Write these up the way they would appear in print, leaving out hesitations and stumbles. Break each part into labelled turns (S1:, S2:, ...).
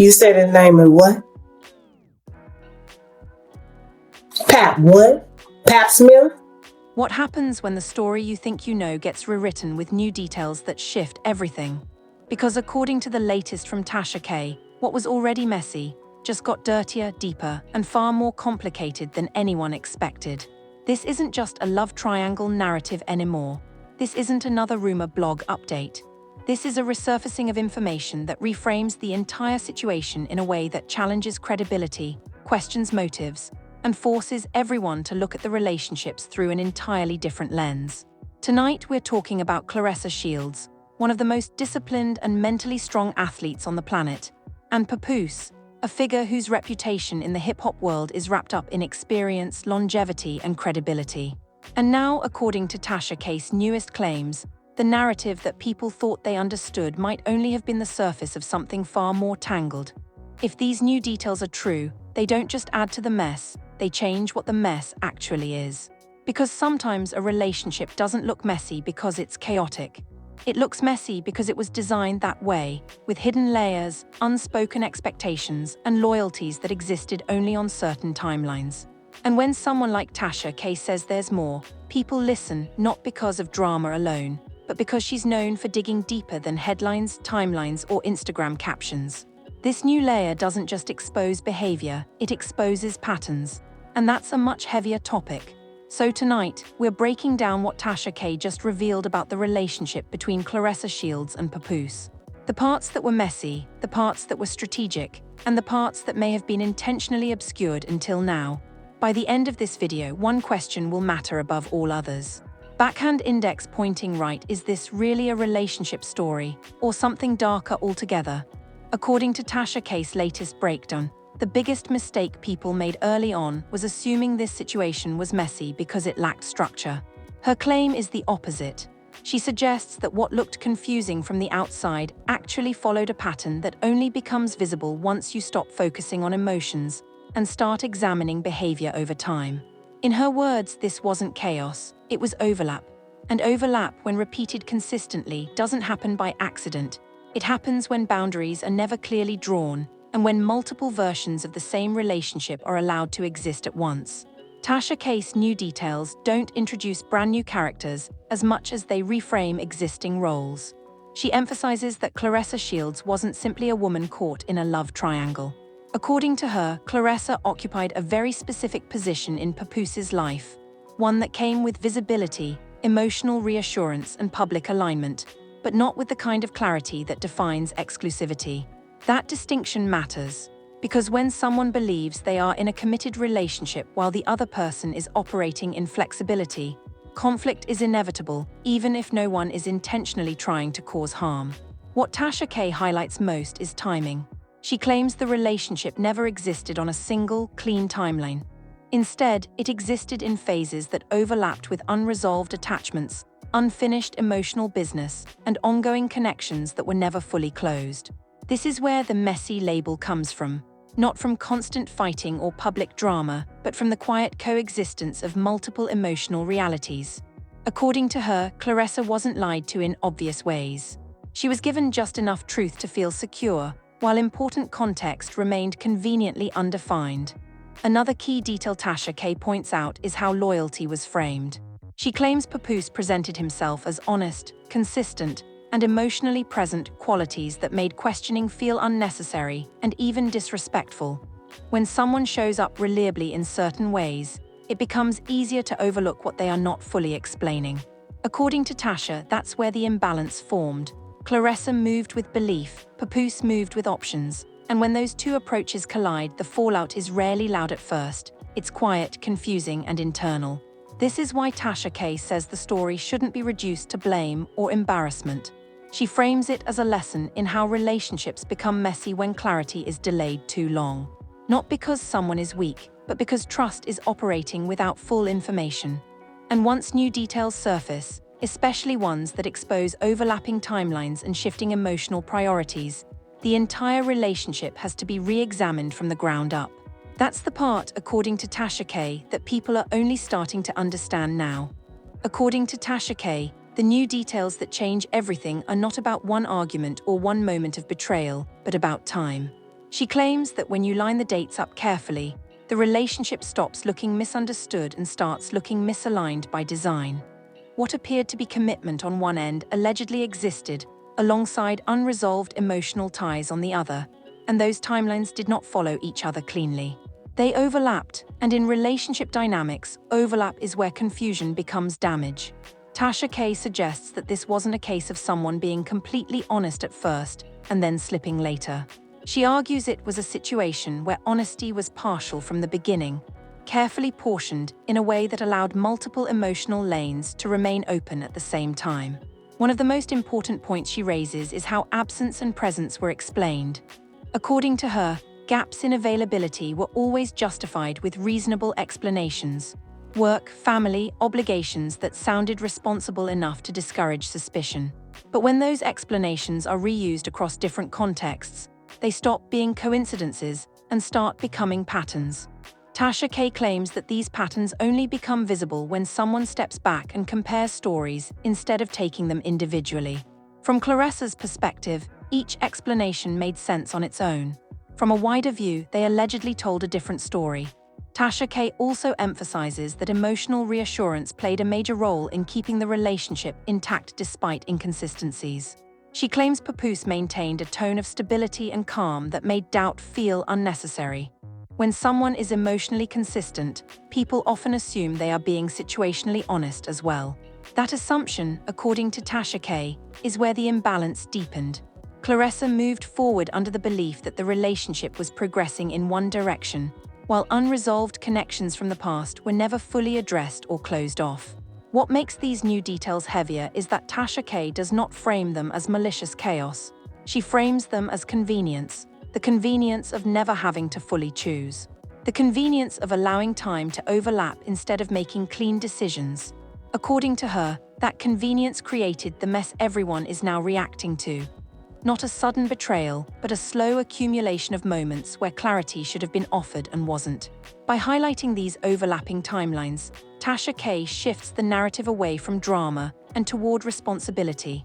S1: You said the name of what? Pap what? Pap Smith?
S2: What happens when the story you think you know gets rewritten with new details that shift everything? Because according to the latest from Tasha K, what was already messy just got dirtier, deeper, and far more complicated than anyone expected. This isn't just a love triangle narrative anymore. This isn't another rumor blog update. This is a resurfacing of information that reframes the entire situation in a way that challenges credibility, questions motives, and forces everyone to look at the relationships through an entirely different lens. Tonight, we're talking about Claressa Shields, one of the most disciplined and mentally strong athletes on the planet, and Papoose, a figure whose reputation in the hip-hop world is wrapped up in experience, longevity, and credibility. And now, according to Tasha K's newest claims, the narrative that people thought they understood might only have been the surface of something far more tangled. If these new details are true, they don't just add to the mess, they change what the mess actually is. Because sometimes a relationship doesn't look messy because it's chaotic. It looks messy because it was designed that way, with hidden layers, unspoken expectations, and loyalties that existed only on certain timelines. And when someone like Tasha K says there's more, people listen not because of drama alone, but because she's known for digging deeper than headlines, timelines, or Instagram captions. This new layer doesn't just expose behavior, it exposes patterns. And that's a much heavier topic. So tonight, we're breaking down what Tasha K just revealed about the relationship between Claressa Shields and Papoose. The parts that were messy, the parts that were strategic, and the parts that may have been intentionally obscured until now. By the end of this video, one question will matter above all others. Backhand index pointing right, is this really a relationship story, or something darker altogether? According to Tasha K's latest breakdown, the biggest mistake people made early on was assuming this situation was messy because it lacked structure. Her claim is the opposite. She suggests that what looked confusing from the outside actually followed a pattern that only becomes visible once you stop focusing on emotions and start examining behavior over time. In her words, this wasn't chaos, it was overlap. And overlap, when repeated consistently, doesn't happen by accident. It happens when boundaries are never clearly drawn, and when multiple versions of the same relationship are allowed to exist at once. Tasha K's new details don't introduce brand new characters as much as they reframe existing roles. She emphasizes that Claressa Shields wasn't simply a woman caught in a love triangle. According to her, Claressa occupied a very specific position in Papoose's life, one that came with visibility, emotional reassurance, and public alignment, but not with the kind of clarity that defines exclusivity. That distinction matters, because when someone believes they are in a committed relationship while the other person is operating in flexibility, conflict is inevitable, even if no one is intentionally trying to cause harm. What Tasha K highlights most is timing. She claims the relationship never existed on a single, clean timeline. Instead, it existed in phases that overlapped with unresolved attachments, unfinished emotional business, and ongoing connections that were never fully closed. This is where the messy label comes from, not from constant fighting or public drama, but from the quiet coexistence of multiple emotional realities. According to her, Claressa wasn't lied to in obvious ways. She was given just enough truth to feel secure, while important context remained conveniently undefined. Another key detail Tasha K points out is how loyalty was framed. She claims Papoose presented himself as honest, consistent, and emotionally present, qualities that made questioning feel unnecessary and even disrespectful. When someone shows up reliably in certain ways, it becomes easier to overlook what they are not fully explaining. According to Tasha, that's where the imbalance formed. Claressa moved with belief, Papoose moved with options, and when those two approaches collide, the fallout is rarely loud at first. It's quiet, confusing, and internal. This is why Tasha K says the story shouldn't be reduced to blame or embarrassment. She frames it as a lesson in how relationships become messy when clarity is delayed too long. Not because someone is weak, but because trust is operating without full information. And once new details surface, especially ones that expose overlapping timelines and shifting emotional priorities, the entire relationship has to be re-examined from the ground up. That's the part, according to Tasha K, that people are only starting to understand now. According to Tasha K, the new details that change everything are not about one argument or one moment of betrayal, but about time. She claims that when you line the dates up carefully, the relationship stops looking misunderstood and starts looking misaligned by design. What appeared to be commitment on one end allegedly existed alongside unresolved emotional ties on the other, and those timelines did not follow each other cleanly. They overlapped, and in relationship dynamics, overlap is where confusion becomes damage. Tasha K suggests that this wasn't a case of someone being completely honest at first and then slipping later. She argues it was a situation where honesty was partial from the beginning, carefully portioned in a way that allowed multiple emotional lanes to remain open at the same time. One of the most important points she raises is how absence and presence were explained. According to her, gaps in availability were always justified with reasonable explanations. Work, family, obligations that sounded responsible enough to discourage suspicion. But when those explanations are reused across different contexts, they stop being coincidences and start becoming patterns. Tasha K claims that these patterns only become visible when someone steps back and compares stories instead of taking them individually. From Claressa's perspective, each explanation made sense on its own. From a wider view, they allegedly told a different story. Tasha K also emphasizes that emotional reassurance played a major role in keeping the relationship intact despite inconsistencies. She claims Papoose maintained a tone of stability and calm that made doubt feel unnecessary. When someone is emotionally consistent, people often assume they are being situationally honest as well. That assumption, according to Tasha K, is where the imbalance deepened. Claressa moved forward under the belief that the relationship was progressing in one direction, while unresolved connections from the past were never fully addressed or closed off. What makes these new details heavier is that Tasha K does not frame them as malicious chaos. She frames them as convenience, the convenience of never having to fully choose. The convenience of allowing time to overlap instead of making clean decisions. According to her, that convenience created the mess everyone is now reacting to. Not a sudden betrayal, but a slow accumulation of moments where clarity should have been offered and wasn't. By highlighting these overlapping timelines, Tasha K shifts the narrative away from drama and toward responsibility.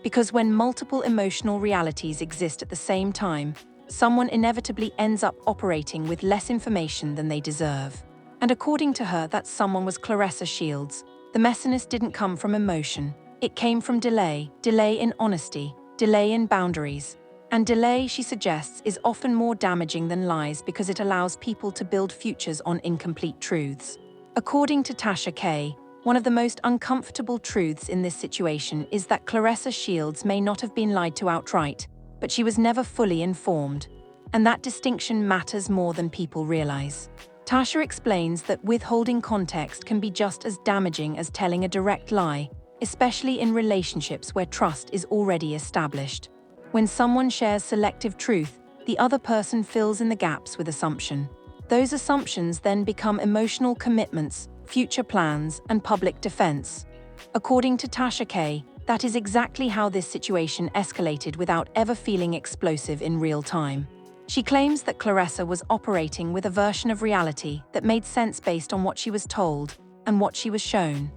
S2: Because when multiple emotional realities exist at the same time, someone inevitably ends up operating with less information than they deserve. And according to her, that someone was Claressa Shields. The messiness didn't come from emotion. It came from delay in honesty, delay in boundaries. And delay, she suggests, is often more damaging than lies because it allows people to build futures on incomplete truths. According to Tasha K, one of the most uncomfortable truths in this situation is that Claressa Shields may not have been lied to outright, but she was never fully informed. And that distinction matters more than people realize. Tasha explains that withholding context can be just as damaging as telling a direct lie, especially in relationships where trust is already established. When someone shares selective truth, the other person fills in the gaps with assumption. Those assumptions then become emotional commitments, future plans, and public defense. According to Tasha K, that is exactly how this situation escalated without ever feeling explosive in real time. She claims that Claressa was operating with a version of reality that made sense based on what she was told and what she was shown.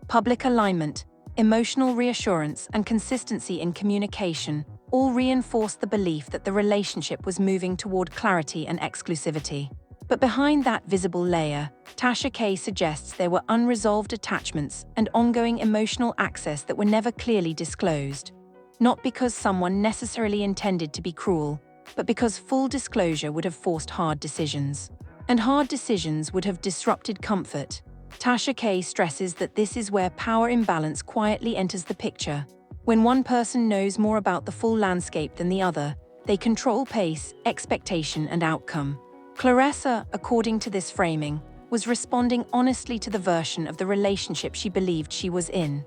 S2: Public alignment, emotional reassurance, and consistency in communication all reinforced the belief that the relationship was moving toward clarity and exclusivity. But behind that visible layer, Tasha K suggests there were unresolved attachments and ongoing emotional access that were never clearly disclosed. Not because someone necessarily intended to be cruel, but because full disclosure would have forced hard decisions. And hard decisions would have disrupted comfort. Tasha K stresses that this is where power imbalance quietly enters the picture. When one person knows more about the full landscape than the other, they control pace, expectation, and outcome. Claressa, according to this framing, was responding honestly to the version of the relationship she believed she was in.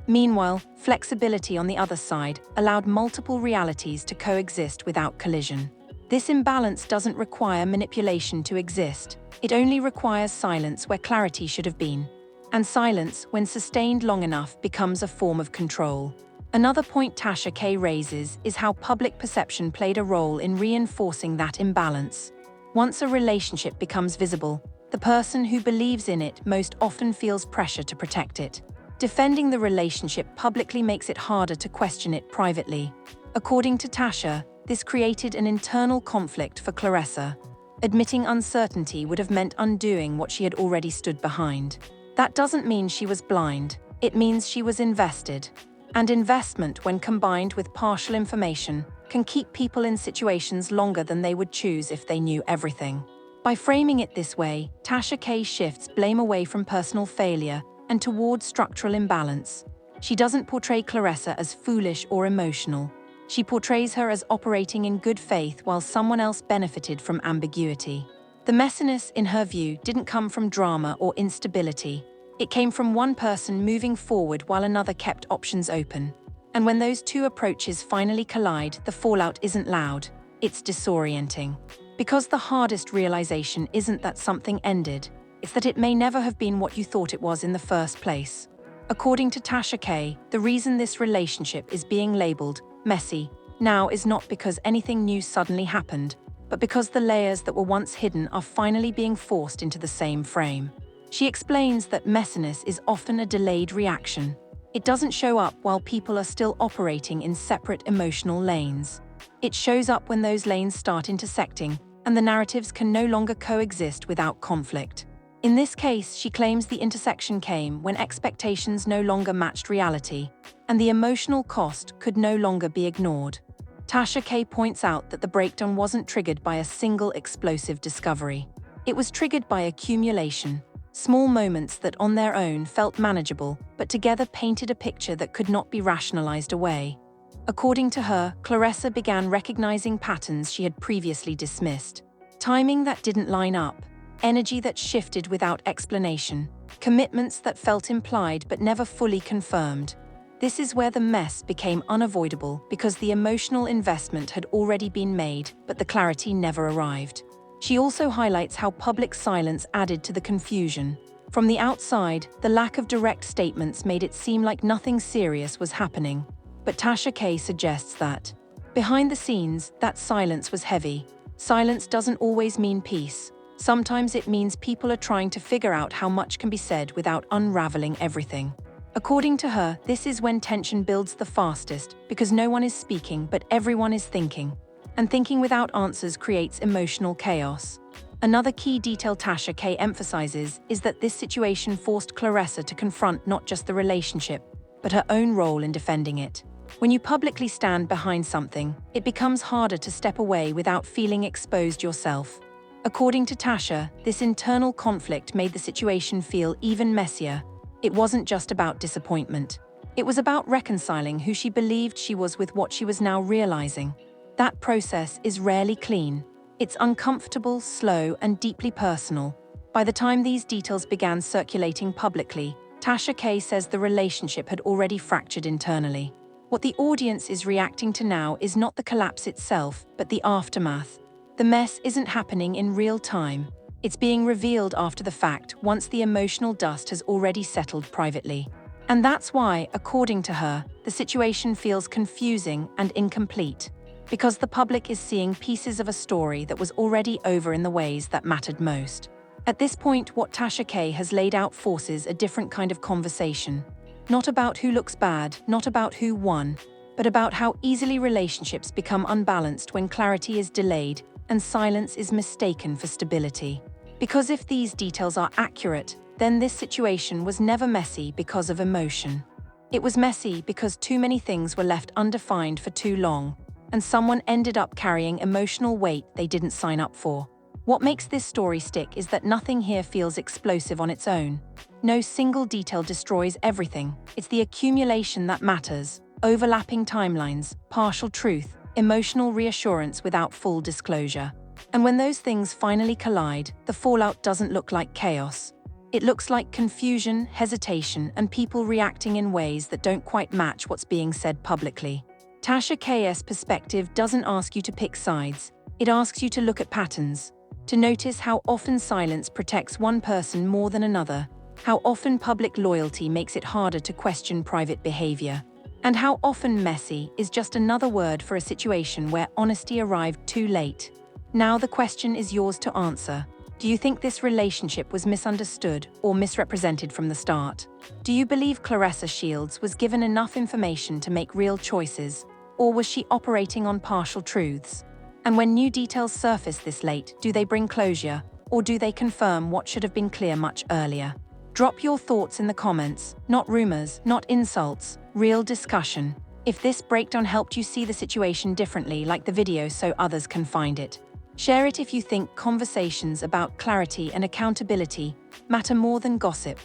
S2: Meanwhile, flexibility on the other side allowed multiple realities to coexist without collision. This imbalance doesn't require manipulation to exist. It only requires silence where clarity should have been. And silence, when sustained long enough, becomes a form of control. Another point Tasha K raises is how public perception played a role in reinforcing that imbalance. Once a relationship becomes visible, the person who believes in it most often feels pressure to protect it. Defending the relationship publicly makes it harder to question it privately. According to Tasha, this created an internal conflict for Claressa. Admitting uncertainty would have meant undoing what she had already stood behind. That doesn't mean she was blind, it means she was invested. And investment, when combined with partial information, can keep people in situations longer than they would choose if they knew everything. By framing it this way, Tasha K shifts blame away from personal failure and toward structural imbalance. She doesn't portray Claressa as foolish or emotional. She portrays her as operating in good faith while someone else benefited from ambiguity. The messiness, in her view, didn't come from drama or instability. It came from one person moving forward while another kept options open. And when those two approaches finally collide, the fallout isn't loud, it's disorienting. Because the hardest realization isn't that something ended, it's that it may never have been what you thought it was in the first place. According to Tasha K, the reason this relationship is being labeled messy now is not because anything new suddenly happened, but because the layers that were once hidden are finally being forced into the same frame. She explains that messiness is often a delayed reaction. It doesn't show up while people are still operating in separate emotional lanes. It shows up when those lanes start intersecting, and the narratives can no longer coexist without conflict. In this case, she claims the intersection came when expectations no longer matched reality, and the emotional cost could no longer be ignored. Tasha K points out that the breakdown wasn't triggered by a single explosive discovery. It was triggered by accumulation. Small moments that on their own felt manageable, but together painted a picture that could not be rationalized away. According to her, Claressa began recognizing patterns she had previously dismissed. Timing that didn't line up, energy that shifted without explanation, commitments that felt implied but never fully confirmed. This is where the mess became unavoidable because the emotional investment had already been made, but the clarity never arrived. She also highlights how public silence added to the confusion. From the outside, the lack of direct statements made it seem like nothing serious was happening. But Tasha K suggests that, behind the scenes, that silence was heavy. Silence doesn't always mean peace. Sometimes it means people are trying to figure out how much can be said without unraveling everything. According to her, this is when tension builds the fastest, because no one is speaking but everyone is thinking. And thinking without answers creates emotional chaos. Another key detail Tasha K emphasizes is that this situation forced Claressa to confront not just the relationship, but her own role in defending it. When you publicly stand behind something, it becomes harder to step away without feeling exposed yourself. According to Tasha, this internal conflict made the situation feel even messier. It wasn't just about disappointment. It was about reconciling who she believed she was with what she was now realizing. That process is rarely clean. It's uncomfortable, slow, and deeply personal. By the time these details began circulating publicly, Tasha K says the relationship had already fractured internally. What the audience is reacting to now is not the collapse itself, but the aftermath. The mess isn't happening in real time. It's being revealed after the fact, once the emotional dust has already settled privately. And that's why, according to her, the situation feels confusing and incomplete. Because the public is seeing pieces of a story that was already over in the ways that mattered most. At this point, what Tasha K has laid out forces a different kind of conversation. Not about who looks bad, not about who won, but about how easily relationships become unbalanced when clarity is delayed and silence is mistaken for stability. Because if these details are accurate, then this situation was never messy because of emotion. It was messy because too many things were left undefined for too long, and someone ended up carrying emotional weight they didn't sign up for. What makes this story stick is that nothing here feels explosive on its own. No single detail destroys everything. It's the accumulation that matters. Overlapping timelines, partial truth, emotional reassurance without full disclosure. And when those things finally collide, the fallout doesn't look like chaos. It looks like confusion, hesitation, and people reacting in ways that don't quite match what's being said publicly. Tasha K's perspective doesn't ask you to pick sides. It asks you to look at patterns, to notice how often silence protects one person more than another, how often public loyalty makes it harder to question private behavior, and how often messy is just another word for a situation where honesty arrived too late. Now the question is yours to answer. Do you think this relationship was misunderstood or misrepresented from the start? Do you believe Claressa Shields was given enough information to make real choices? Or was she operating on partial truths? And when new details surface this late, do they bring closure, or do they confirm what should have been clear much earlier? Drop your thoughts in the comments, not rumors, not insults, real discussion. If this breakdown helped you see the situation differently, like the video so others can find it. Share it if you think conversations about clarity and accountability matter more than gossip.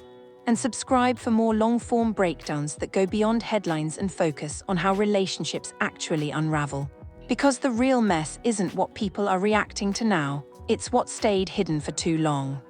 S2: And subscribe for more long-form breakdowns that go beyond headlines and focus on how relationships actually unravel. Because the real mess isn't what people are reacting to now, it's what stayed hidden for too long.